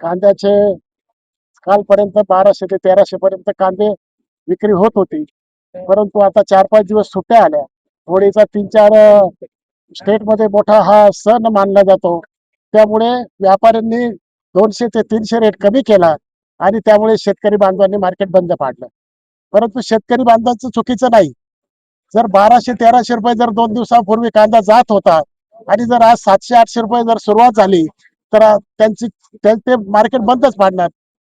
कांद्याचे कालपर्यंत 1200 ते 1300 पर्यंत कांदे विक्री होत होती. परंतु आता 4-5 दिवस सुट्ट्या आल्या. होळीचा 3-4 स्टेटमध्ये मोठा हा सण मानला जातो. त्यामुळे व्यापाऱ्यांनी 200 ते 300 रेट कमी केला आणि त्यामुळे शेतकरी बांधवांनी मार्केट बंद पाडलं. परंतु शेतकरी बांधवांचं चुकीचं नाही. जर 1200-1300 रुपये जर 2 दिवसापूर्वी कांदा जात होता आणि जर आज 700-800 रुपये जर सुरुवात झाली तर ते मार्केट बंदच पाडणार.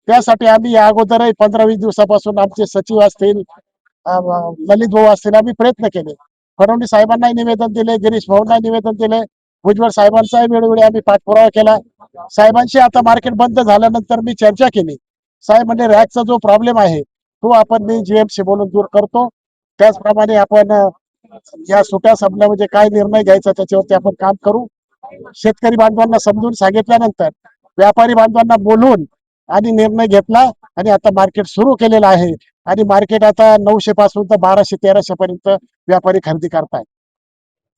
त्यासाठी आम्ही या अगोदरही 15-20 दिवसापासून आमचे सचिव असतील, ललित भाऊ असतील, आम्ही प्रयत्न केले. फडणवीस साहेबांनाही निवेदन दिले, गिरीश भाऊंना निवेदन दिले, भुजबळ साहेबांचाही वेळोवेळी आम्ही पाठपुरावा केला. साहेबांशी आता मार्केट बंद झाल्यानंतर मी चर्चा केली. साहेब म्हणजे रॅकचा जो प्रॉब्लेम आहे तो आपण मी जीएमसी बोलून दूर करतो. त्याचप्रमाणे आपण या सुट्या संपल्या म्हणजे काय निर्णय घ्यायचा त्याच्यावरती आपण काम करू. शेतकरी बांधवांना समजून सांगितल्यानंतर व्यापारी बांधवांना बोलून आणि निर्णय घेतला आणि आता मार्केट सुरू केलेलं आहे आणि मार्केट आता 900 पासून तर 1200-1300 पर्यंत व्यापारी खरेदी करतायत.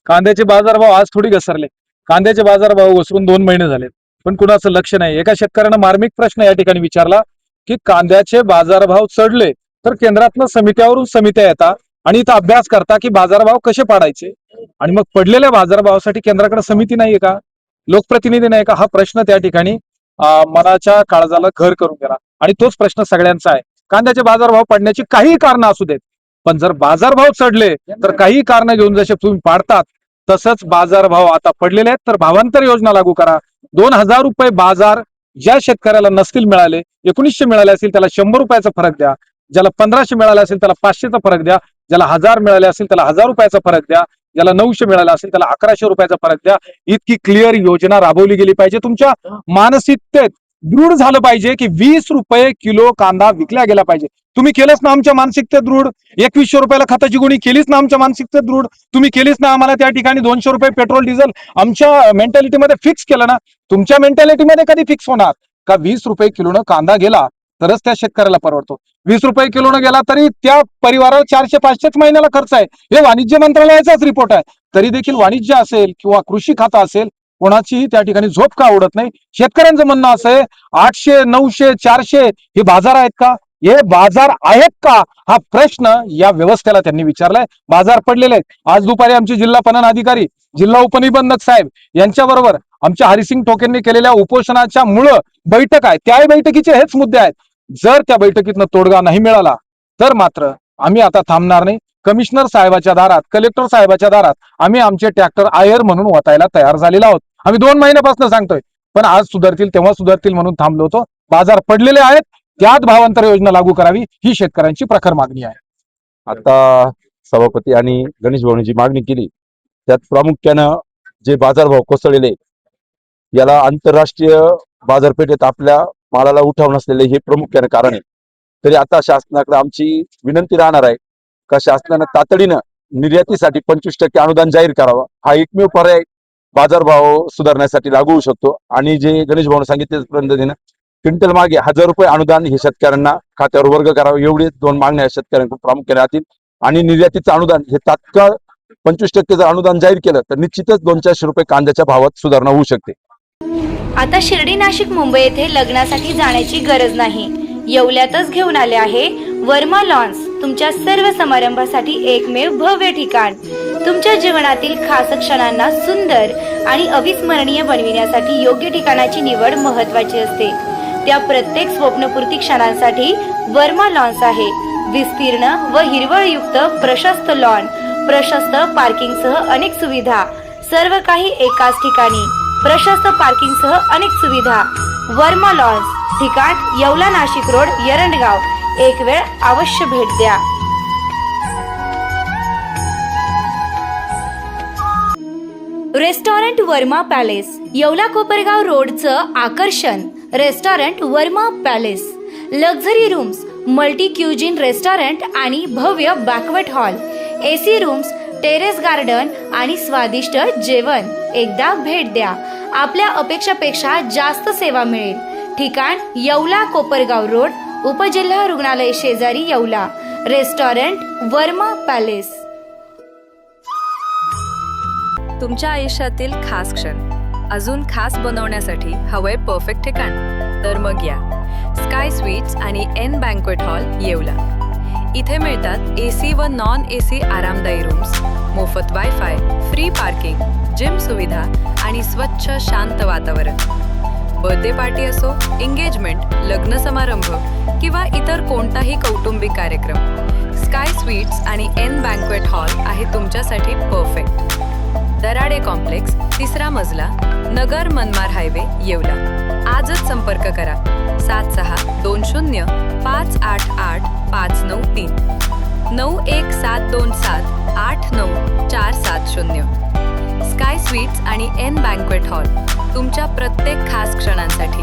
कांद्याचे बाजारभाव आज थोडी घसरले. कांद्याचे बाजारभाव घसरून 2 महिने झाले, पण कुणाचं लक्ष नाही. एका शेतकऱ्यानं मार्मिक प्रश्न या ठिकाणी विचारला की कांद्याचे बाजारभाव चढले तर केंद्रातनं समित्यावरून समित्या येतात आणि इथं अभ्यास करता की बाजारभाव कसे पाडायचे, आणि मग पडलेल्या बाजारभावासाठी केंद्राकडे समिती नाहीये का, लोकप्रतिनिधी नाही का? हा प्रश्न त्या ठिकाणी मनाच्या काळजाला घर करून गेला. आणि तोच प्रश्न सगळ्यांचा आहे. कांद्याचे बाजारभाव पडण्याची काही कारण असू देत, पण जर बाजारभाव चढले तर काही कारण घेऊन जसे तुम्ही पाडतात तसंच बाजारभाव आता पडलेले आहेत तर भावांतर योजना लागू करा. 2000 रुपये बाजार ज्या शेतकऱ्याला नसतील मिळाले, 1900 मिळाले असतील त्याला 100 रुपयाचा फरक द्या, ज्याला 1500 मिळाले असेल त्याला 500चा फरक द्या, ज्याला 1000 मिळाले असेल त्याला 1000 रुपयाचा फरक द्या, ज्याला 900 मिळाला असेल त्याला 1100 रुपयाचा फरक द्या. इतकी क्लिअर योजना राबवली गेली पाहिजे. तुमच्या मानसिकतेत दृढ झालं पाहिजे की 20 रुपये किलो कांदा विकला गेला पाहिजे. तुम्ही केलंच ना आमच्या मानसिकतेत दृढ. 2100 रुपयाला खताची गुणी केलीच ना आमच्या मानसिकतेत दृढ. तुम्ही केलीच ना आम्हाला त्या ठिकाणी 200 रुपये पेट्रोल डिझेल आमच्या मेंटॅलिटीमध्ये फिक्स केलं ना. तुमच्या मेंटॅलिटीमध्ये कधी फिक्स होणार का 20 रुपये किलोनं कांदा गेला तरच त्या शेतकऱ्याला परवडतो. 20 रुपये किलोनं गेला तरी त्या परिवाराला 400-500 महिन्याला खर्च आहे. हे वाणिज्य मंत्रालयाचाच रिपोर्ट आहे. तरी देखील वाणिज्य असेल किंवा कृषी खातं असेल कोणाचीही त्या ठिकाणी झोप का उडत नाही. शेतकऱ्यांचं म्हणणं असं आहे 800, 900, 400 हे बाजार आहेत का, हे बाजार आहेत का, हा प्रश्न या व्यवस्थेला त्यांनी विचारलाय. बाजार पडलेले आहेत. आज दुपारी आमचे जिल्हा पणन अधिकारी, जिल्हा उपनिबंधक साहेब यांच्याबरोबर आमच्या हरिसिंग ठोकेंनी केलेल्या उपोषणाच्या मुळे बैठक आहे. त्या बैठकीचे हेच मुद्दे आहेत. जर त्या बैठकीतनं तोडगा नाही मिळाला तर मात्र आम्ही आता थांबणार नाही. कमिशनर साहेबाच्या दारात, कलेक्टर साहेबाच्या दारात आम्ही आमचे ट्रॅक्टर आयर म्हणून वाटायला तयार झालेलो आहोत. आम्ही 2 महिन्यापासून सांगतोय, पण आज सुधारतील तेव्हा सुधारतील म्हणून थांबलो होतो. बाजार पडलेले आहेत, त्यात भावांतर योजना लागू करावी ही शेतकऱ्यांची प्रखर मागणी आहे. आता सभापती आणि गणेश भाऊंनी जी मागणी केली त्यात प्रामुख्यानं जे बाजारभाव कोसळलेले याला आंतरराष्ट्रीय बाजारपेठेत आपल्या मालाला उठाव नसलेले हे प्रामुख्याने कारण आहे. तरी आता शासनाकडे आमची विनंती राहणार आहे का शासनानं तातडीनं निर्यातीसाठी 25% अनुदान जाहीर करावं. हा एकमेव पर्याय बाजारभाव सुधारण्यासाठी लागू होऊ शकतो. आणि जे गणेश भाऊने सांगितले पद्धतीनं क्विंटल मागे 1000 रुपये अनुदान हे शेतकऱ्यांना खात्यावर वर्ग करावं, एवढे 2 मागण्या शेतकऱ्यांकडून प्रामुख्याने राहतील. आणि निर्यातीचं अनुदान हे तात्काळ 25% जर अनुदान जाहीर केलं तर निश्चितच 200-400 रुपये कांद्याच्या भावात सुधारणा होऊ शकते. आता शिर्डी, नाशिक, मुंबई येथे लग्नासाठी जाण्याची गरज नाही. येवल्यातच घेऊन आले आहे वर्मा लॉन्स. तुमच्या सर्व समारंभासाठी एकमेव भव्य ठिकाण. तुमच्या जीवनातील खास क्षणांना सुंदर आणि अविस्मरणीय बनविण्यासाठी योग्य ठिकाणाची निवड महत्त्वाची असते. त्या प्रत्येक स्वप्नपूर्ती क्षणांसाठी वर्मा लॉन्स आहे. विस्तीर्ण व हिरवळयुक्त प्रशस्त लॉन, प्रशस्त पार्किंगसह अनेक सुविधा, सर्व काही एकाच ठिकाणी. प्रशस्त पार्किंगसह अनेक सुविधा. वर्मा लॉन्स, ठिकाण येवला, नाशिक रोड, एरंडगाव. एक वेळ अवश्य भेट द्या. रेस्टॉरंट वर्मा पॅलेस, येवला कोपरगाव रोडचं आकर्षण. Restaurant Verma palace, luxury rooms, multi cuisine restaurant आणि भव्य banquet hall, AC rooms, terrace garden आणि स्वादिष्ट जेवण. एकदा भेट द्या. आपल्या अपेक्षापेक्षा जास्त सेवा मिळेल. ठिकाण येवला कोपरगाव रोड, उपजिल्हा रुग्णालय शेजारी, येवला. Restaurant Verma palace. तुमच्या आयुष्यातील खास क्षण अजून खास बनवण्यासाठी हवंय परफेक्ट ठिकाण, तर तर मग या स्काय स्वीट्स आणि एन बँक्वेट हॉल येवला. इथे मिळतात AC व नॉन AC आरामदायी रूम्स, मोफत वायफाय, फ्री पार्किंग, जिम सुविधा आणि स्वच्छ शांत वातावरण. बर्थडे पार्टी असो, एंगेजमेंट, लग्न समारंभ किंवा इतर कोणताही कौटुंबिक कार्यक्रम, स्काय स्वीट्स आणि एन बँक्वेट हॉल आहे तुमच्यासाठी परफेक्ट. दराडे कॉम्प्लेक्स, 3रा मजला, नगर मनमाड हायवे, येवला. आजच संपर्क करा 7620588593 9172789470. स्काय स्वीट्स आणि एन बँक्वेट हॉल तुमच्या प्रत्येक खास क्षणांसाठी.